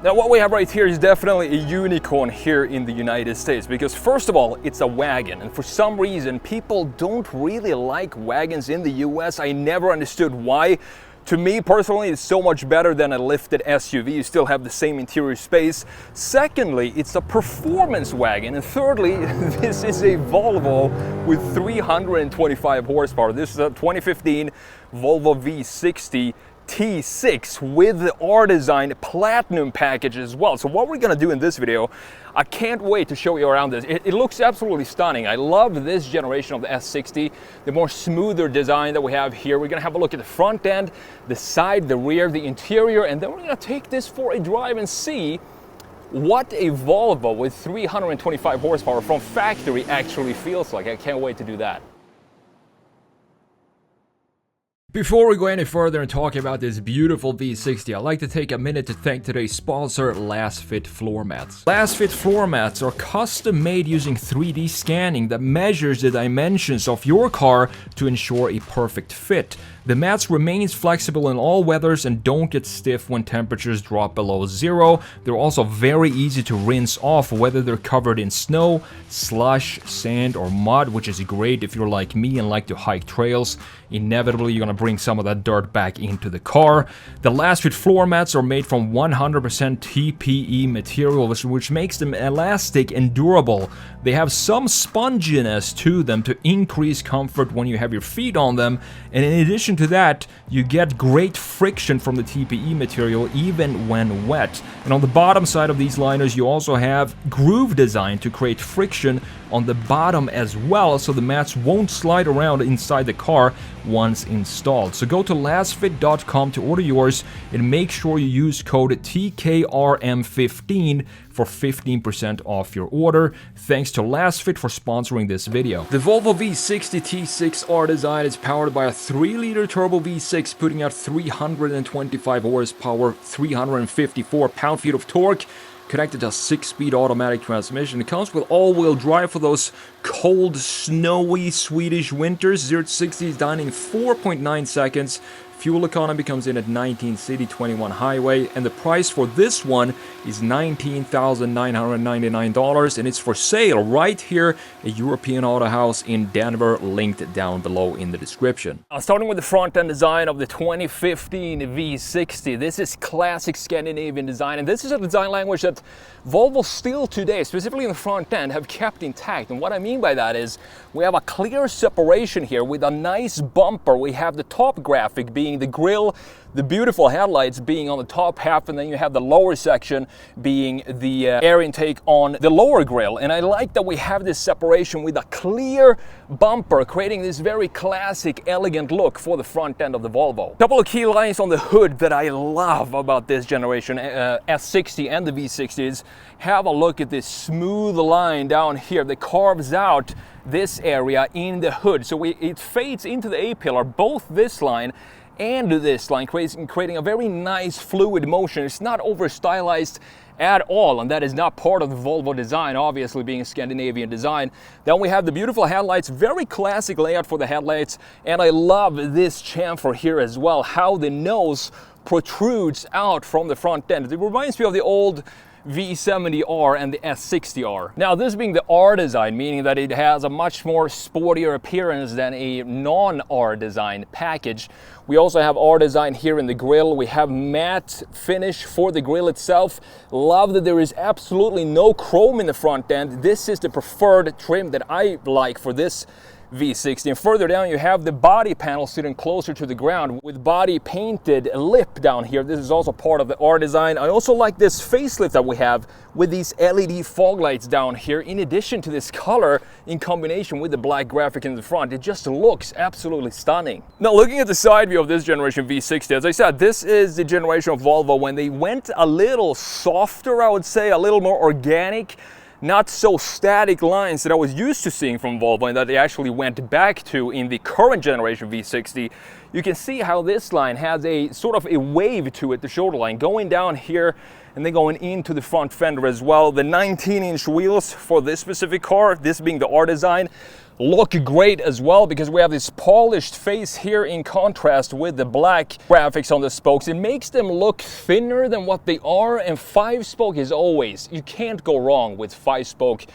Now what we have right here is definitely a unicorn here in the United States, because first of all, it's a wagon, and for some reason people don't really like wagons in the US. I never understood why. To me personally, it's so much better than a lifted SUV. You still have the same interior space. Secondly, it's a performance wagon. And thirdly, this is a Volvo with 325 horsepower. This is a 2015 Volvo V60 T6 with the R-Design Platinum package as well. So what we're gonna do in this video, I can't wait to show you around this. It looks absolutely stunning. I love this generation of the S60, the more smoother design that we have here. We're gonna have a look at the front end, the side, the rear, the interior, and then we're gonna take this for a drive and see what a Volvo with 325 horsepower from factory actually feels like. I can't wait to do that. Before we go any further and talk about this beautiful V60, I'd like to take a minute to thank today's sponsor, Lasfit floor mats. Lasfit floor mats are custom made using 3D scanning that measures the dimensions of your car to ensure a perfect fit. The mats remains flexible in all weathers and don't get stiff when temperatures drop below zero. They're also very easy to rinse off, whether they're covered in snow, slush, sand, or mud, which is great if you're like me and like to hike trails. Inevitably, you're gonna bring some of that dirt back into the car. The Lasfit floor mats are made from 100% TPE material, which makes them elastic and durable. They have some sponginess to them to increase comfort when you have your feet on them, and in addition to that, you get great friction from the TPE material even when wet. And on the bottom side of these liners, you also have groove design to create friction on the bottom as well, so the mats won't slide around inside the car once installed. So go to lasfit.com to order yours and make sure you use code TKRM15 for 15% off your order. Thanks to Lasfit for sponsoring this video. The Volvo V60 T6 R-Design is powered by a 3-liter turbo V6, putting out 325 horsepower, 354 pound-feet of torque, connected to a 6-speed automatic transmission. It comes with all-wheel drive for those cold, snowy Swedish winters. 0 to 60 is done in 4.9 seconds. Fuel economy comes in at 19 city, 21 highway, and the price for this one is $19,999, and it's for sale right here at European Auto House in Denver, linked down below in the description. Starting with the front end design of the 2015 V60, this is classic Scandinavian design, and this is a design language that Volvo still today, specifically in the front end, have kept intact. And what I mean by that is we have a clear separation here with a nice bumper. We have the top graphic being the grille, the beautiful headlights being on the top half, and then you have the lower section being the air intake on the lower grille. And I like that we have this separation with a clear bumper, creating this very classic, elegant look for the front end of the Volvo. A couple of key lines on the hood that I love about this generation S60 and the V60 is, have a look at this smooth line down here that carves out this area in the hood. So it fades into the A-pillar, both this line and this line, creating a very nice fluid motion. It's not over stylized at all, and that is not part of the Volvo design, obviously being a Scandinavian design. Then we have the beautiful headlights, very classic layout for the headlights, and I love this chamfer here as well, how the nose protrudes out from the front end. It reminds me of the old V70R and the S60R. Now, this being the R design, meaning that it has a much more sportier appearance than a non-R design package. We also have R design here in the grille. We have matte finish for the grille itself. Love that there is absolutely no chrome in the front end. This is the preferred trim that I like for this V60. And further down, you have the body panel sitting closer to the ground with body painted lip down here. This is also part of the R design. I also like this facelift that we have with these LED fog lights down here, in addition to this color in combination with the black graphic in the front. It just looks absolutely stunning. Now, looking at the side view of this generation V60, as I said, this is the generation of Volvo when they went a little softer, I would say, a little more organic, not so static lines that I was used to seeing from Volvo and that they actually went back to in the current generation V60. you can see how this line has a sort of a wave to it, the shoulder line, going down here and then going into the front fender as well. The 19-inch wheels for this specific car, this being the R-Design, look great as well because we have this polished face here in contrast with the black graphics on the spokes. It makes them look thinner than what they are, and 5-spoke is always, you can't go wrong with 5-spoke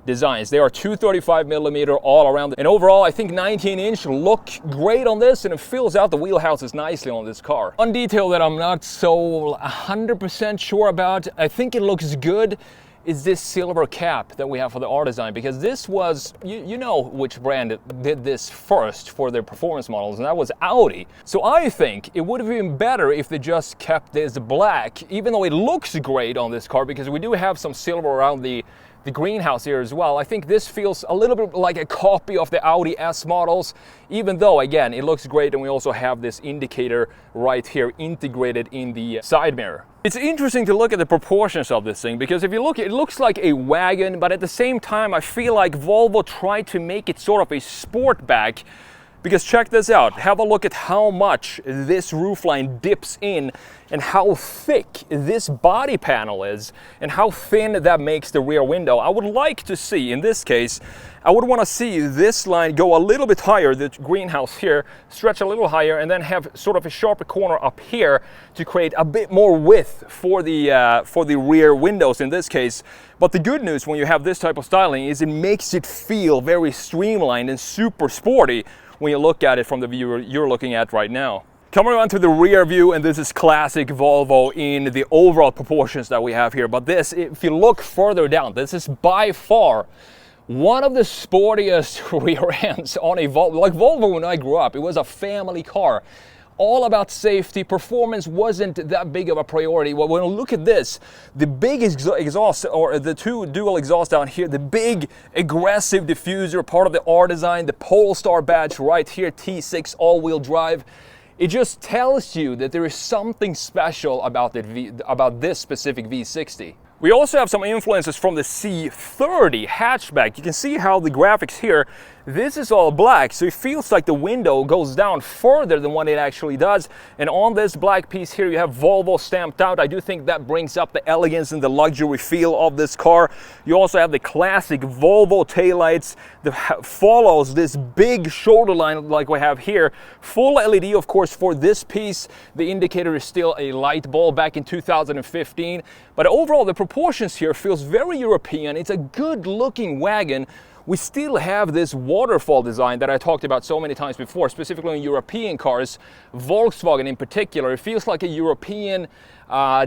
designs. They are 235mm all around, and overall I think 19-inch look great on this, and it fills out the wheelhouses nicely on this car. One detail that I'm not so 100% sure about, I think it looks good, is this silver cap that we have for the R-Design, because this was, you know which brand did this first for their performance models, and that was Audi. So I think it would have been better if they just kept this black, even though it looks great on this car, because we do have some silver around the greenhouse here as well. I think this feels a little bit like a copy of the Audi S models, even though again it looks great, and we also have this indicator right here integrated in the side mirror. It's interesting to look at the proportions of this thing, because if you look, it looks like a wagon, but at the same time I feel like Volvo tried to make it sort of a sportback. Because check this out, have a look at how much this roofline dips in and how thick this body panel is and how thin that makes the rear window. I would like to see, in this case, I would want to see this line go a little bit higher, the greenhouse here, stretch a little higher, and then have sort of a sharper corner up here to create a bit more width for the rear windows in this case. But the good news when you have this type of styling is it makes it feel very streamlined and super sporty when you look at it from the view you're looking at right now. Coming on to the rear view, and this is classic Volvo in the overall proportions that we have here. But this, if you look further down, this is by far one of the sportiest rear ends on a Volvo. Like Volvo when I grew up, it was a family car. All about safety. Performance wasn't that big of a priority. Well, when you look at this, the big exhaust, or the two dual exhaust down here, the big aggressive diffuser, part of the R-Design, the Polestar badge right here, T6 all-wheel drive. It just tells you that there is something special about this specific V60. We also have some influences from the C30 hatchback. You can see how the graphics here, this is all black, so it feels like the window goes down further than what it actually does. And on this black piece here, you have Volvo stamped out. I do think that brings up the elegance and the luxury feel of this car. You also have the classic Volvo taillights that follows this big shoulder line like we have here. Full LED, of course, for this piece. The indicator is still a light bulb back in 2015. But overall, the proportions here feels very European. It's a good looking wagon. We still have this waterfall design that I talked about so many times before, specifically in European cars, Volkswagen in particular. It feels like a European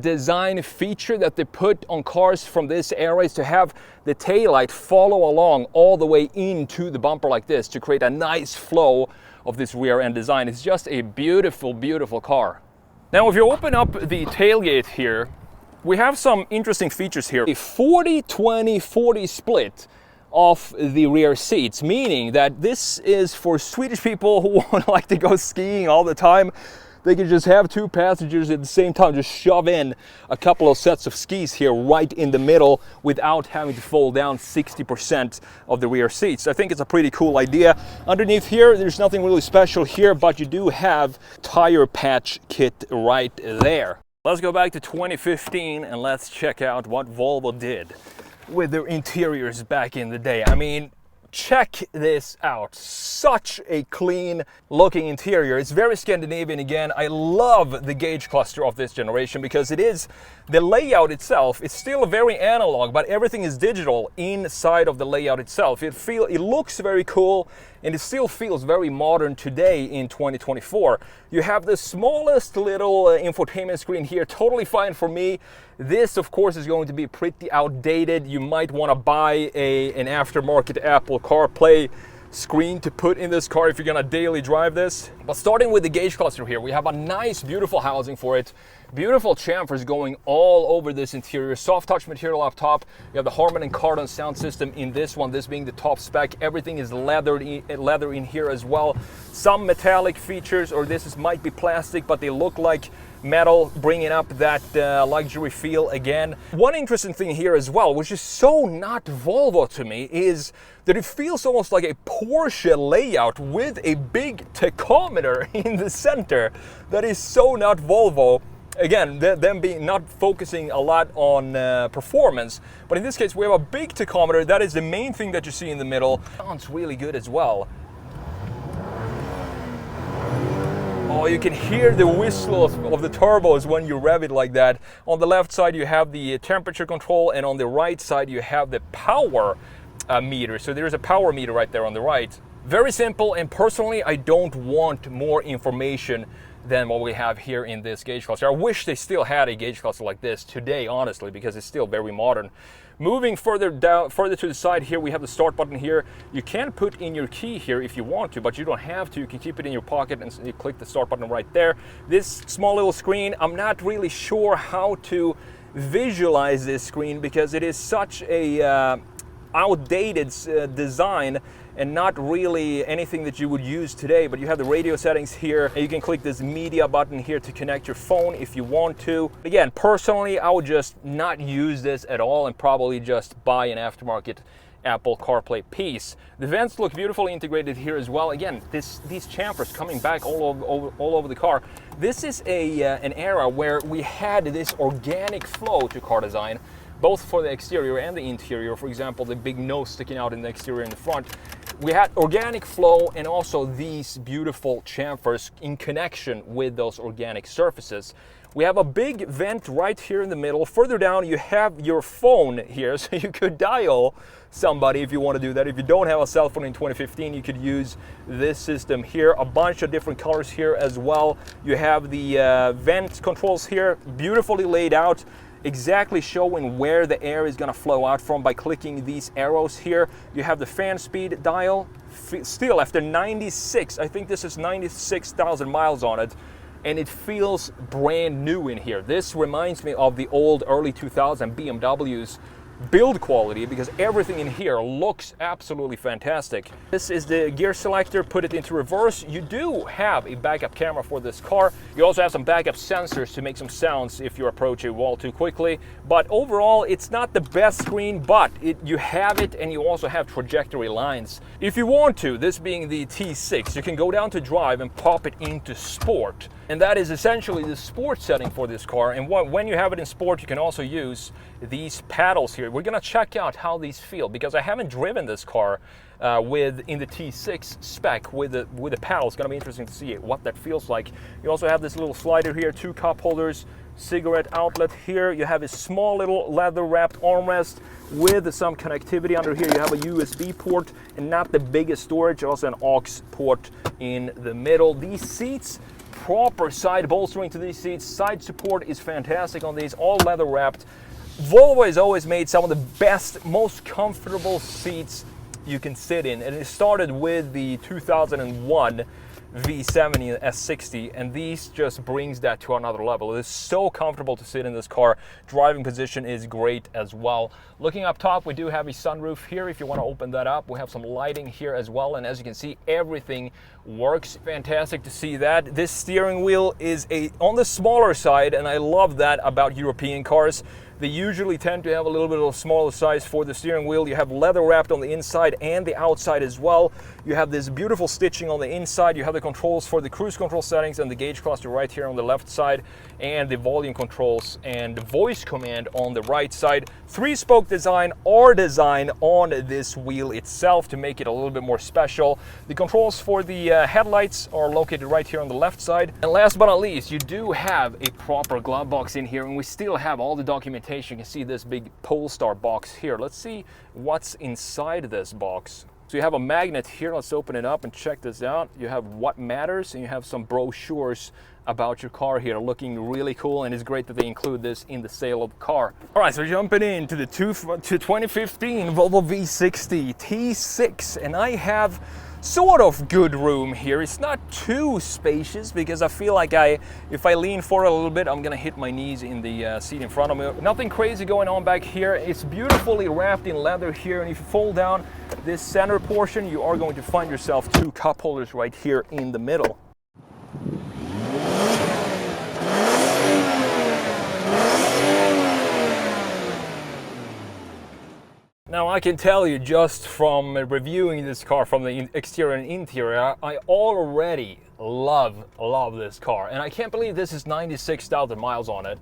design feature that they put on cars from this era, is to have the taillight follow along all the way into the bumper like this to create a nice flow of this rear end design. It's just a beautiful, beautiful car. Now, if you open up the tailgate here, we have some interesting features here. A 40-20-40 split of the rear seats, meaning that this is for Swedish people who like to go skiing all the time. They can just have two passengers at the same time, just shove in a couple of sets of skis here right in the middle without having to fold down 60% of the rear seats. I think it's a pretty cool idea. Underneath here, there's nothing really special here, but you do have tire patch kit right there. Let's go back to 2015 and let's check out what Volvo did with their interiors back in the day. I mean, check this out. Such a clean looking interior. It's very Scandinavian again. I love the gauge cluster of this generation because it is, the layout itself, it's still very analog, but everything is digital inside of the layout itself. It looks very cool, and it still feels very modern today in 2024. You have the smallest little infotainment screen here, totally fine for me. This, of course, is going to be pretty outdated. You might want to buy an aftermarket Apple CarPlay screen to put in this car if you're gonna daily drive this. But starting with the gauge cluster here, we have a nice, beautiful housing for it. Beautiful chamfers going all over this interior. Soft touch material up top. You have the Harman & Kardon sound system in this one, this being the top spec. Everything is leather in here as well. Some metallic features, or might be plastic, but they look like metal, bringing up that luxury feel again. One interesting thing here as well, which is so not Volvo to me, is that it feels almost like a Porsche layout with a big tachometer in the center. That is so not Volvo. Again, them being not focusing a lot on performance, but in this case we have a big tachometer. That is the main thing that you see in the middle. Sounds really good as well. Oh, you can hear the whistle of the turbos when you rev it like that. On the left side you have the temperature control, and on the right side you have the power meter. So there's a power meter right there on the right. Very simple, and personally I don't want more information than what we have here in this gauge cluster. I wish they still had a gauge cluster like this today, honestly, because it's still very modern. Moving further to the side here, we have the start button here. You can put in your key here if you want to, but you don't have to. You can keep it in your pocket and you click the start button right there. This small little screen, I'm not really sure how to visualize this screen because it is such a outdated design and not really anything that you would use today. But you have the radio settings here, and you can click this media button here to connect your phone if you want to. Again, personally, I would just not use this at all and probably just buy an aftermarket Apple CarPlay piece. The vents look beautifully integrated here as well. Again, these chamfers coming back all over the car. This is an era where we had this organic flow to car design, both for the exterior and the interior. For example, the big nose sticking out in the exterior and the front. We had organic flow and also these beautiful chamfers in connection with those organic surfaces. We have a big vent right here in the middle. Further down you have your phone here, so you could dial somebody if you want to do that. If you don't have a cell phone in 2015, you could use this system here. A bunch of different colors here as well. You have the vent controls here, beautifully laid out, exactly showing where the air is going to flow out from by clicking these arrows here. You have the fan speed dial. Still, after 96, I think this is 96,000 miles on it, and it feels brand new in here. This reminds me of the old early 2000 BMWs build quality, because everything in here looks absolutely fantastic. This is the gear selector. Put it into reverse. You do have a backup camera for this car. You also have some backup sensors to make some sounds if you approach a wall too quickly. But overall, it's not the best screen, but you have it, and you also have trajectory lines. If you want to, this being the T6, you can go down to drive and pop it into sport. And that is essentially the sport setting for this car. And when you have it in sport, you can also use these paddles here. We're gonna check out how these feel, because I haven't driven this car in the T6 spec with the paddle. It's gonna be interesting to see what that feels like. You also have this little slider here, 2 cup holders, cigarette outlet here. You have a small little leather wrapped armrest with some connectivity under here. You have a USB port and not the biggest storage, also an aux port in the middle. These seats, proper side bolstering to these seats. Side support is fantastic on these, all leather wrapped. Volvo has always made some of the best, most comfortable seats you can sit in, and it started with the 2001 V70 S60, and these just brings that to another level. It is so comfortable to sit in this car. Driving position is great as well. Looking up top, we do have a sunroof here if you want to open that up. We have some lighting here as well, and as you can see, everything works. Fantastic to see that. This steering wheel is on the smaller side, and I love that about European cars. They usually tend to have a little bit of a smaller size for the steering wheel. You have leather wrapped on the inside and the outside as well. You have this beautiful stitching on the inside. You have the controls for the cruise control settings and the gauge cluster right here on the left side, and the volume controls and the voice command on the right side. 3-spoke design, R-Design on this wheel itself to make it a little bit more special. The controls for the headlights are located right here on the left side. And last but not least, you do have a proper glove box in here, and we still have all the documentation. You can see this big Polestar box here. Let's see what's inside this box. So you have a magnet here. Let's open it up and check this out. You have what matters, and you have some brochures about your car here, looking really cool, and it's great that they include this in the sale of the car. All right, so jumping into the 2015 Volvo V60 T6, and I have sort of good room here. It's not too spacious because I feel like if I lean forward a little bit, I'm gonna hit my knees in the seat in front of me. Nothing crazy going on back here. It's beautifully wrapped in leather here, and if you fold down this center portion, you are going to find yourself 2 cup holders right here in the middle. Now I can tell you just from reviewing this car from the exterior and interior, I already love this car. And I can't believe this is 96,000 miles on it.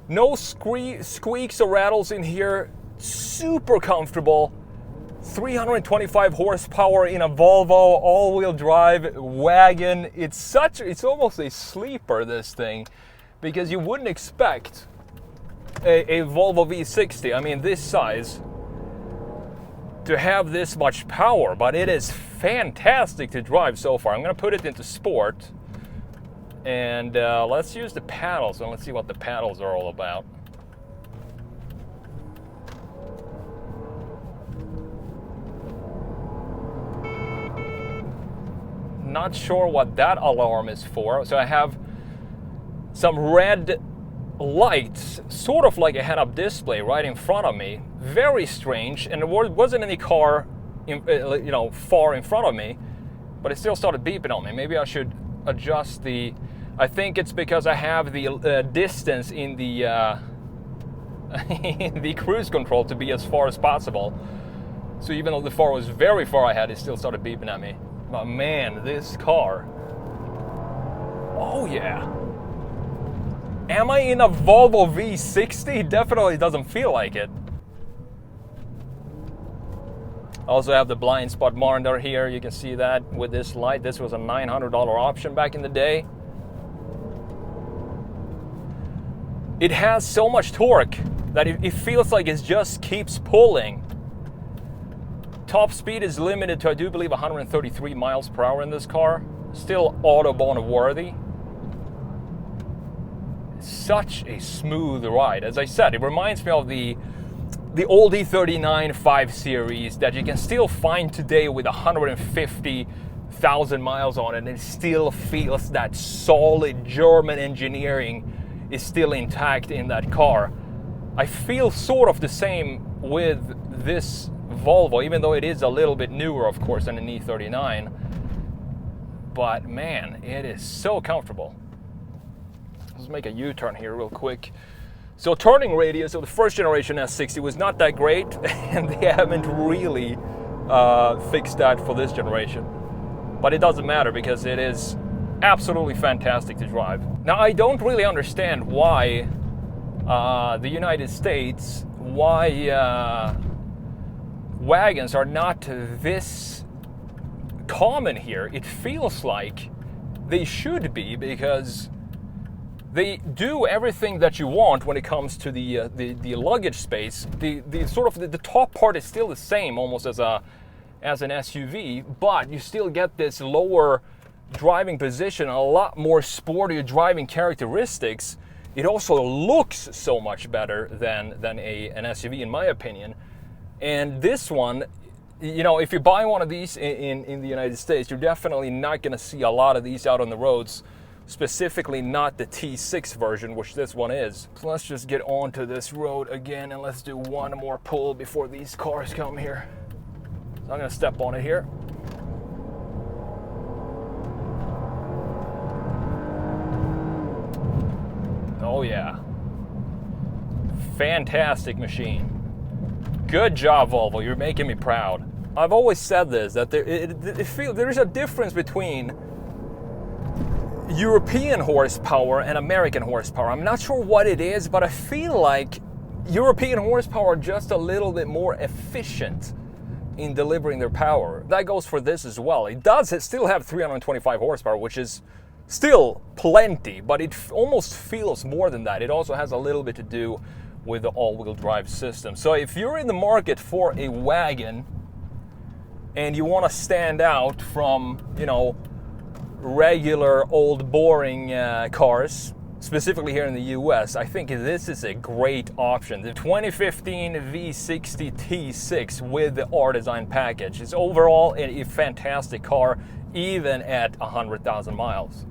No squeaks or rattles in here, super comfortable. 325 horsepower in a Volvo all-wheel drive wagon. It's almost a sleeper, this thing, because you wouldn't expect a Volvo V60, I mean this size, to have this much power, but it is fantastic to drive so far. I'm gonna put it into sport, and let's use the paddles, and let's see what the paddles are all about. Not sure what that alarm is for. So I have some red lights, sort of like a head-up display right in front of me. Very strange, and there wasn't any car far in front of me, but it still started beeping on me. Maybe I should adjust the, I think it's because I have the distance in the in the cruise control to be as far as possible. So even though the car was very far ahead, it still started beeping at me. But man, this car. Oh yeah. Am I in a Volvo V60? Definitely doesn't feel like it. I also have the blind spot monitor here. You can see that with this light. This was a $900 option back in the day. It has so much torque that it feels like it just keeps pulling. Top speed is limited to, I do believe, 133 miles per hour in this car. Still Autobahn worthy. Such a smooth ride. As I said, it reminds me of the old E39 5 Series that you can still find today with 150,000 miles on it, and it still feels that solid German engineering is still intact in that car. I feel sort of the same with this Volvo, even though it is a little bit newer, of course, than an E39. But man, it is so comfortable. Let's make a U-turn here real quick. So turning radius of the first generation S60 was not that great, and they haven't really fixed that for this generation. But it doesn't matter because it is absolutely fantastic to drive. Now I don't really understand why the United States, why wagons are not this common here. It feels like they should be, because they do everything that you want when it comes to the luggage space. The top part is still the same, almost as an SUV, but you still get this lower driving position, a lot more sportier driving characteristics. It also looks so much better than an SUV, in my opinion. And this one, you know, if you buy one of these in the United States, you're definitely not going to see a lot of these out on the roads, specifically not the T6 version, which this one is. So let's just get onto this road again, and let's do one more pull before these cars come here. So I'm going to step on it here. Oh yeah. Fantastic machine. Good job, Volvo. You're making me proud. I've always said this, that there is a difference between European horsepower and American horsepower. I'm not sure what it is, but I feel like European horsepower are just a little bit more efficient in delivering their power. That goes for this as well. It still have 325 horsepower, which is still plenty, but it almost feels more than that. It also has a little bit to do with the all-wheel drive system. So if you're in the market for a wagon and you want to stand out from, you know, regular old boring cars, specifically here in the US, I think this is a great option. The 2015 V60 T6 with the R-Design package is overall a fantastic car, even at 100,000 miles.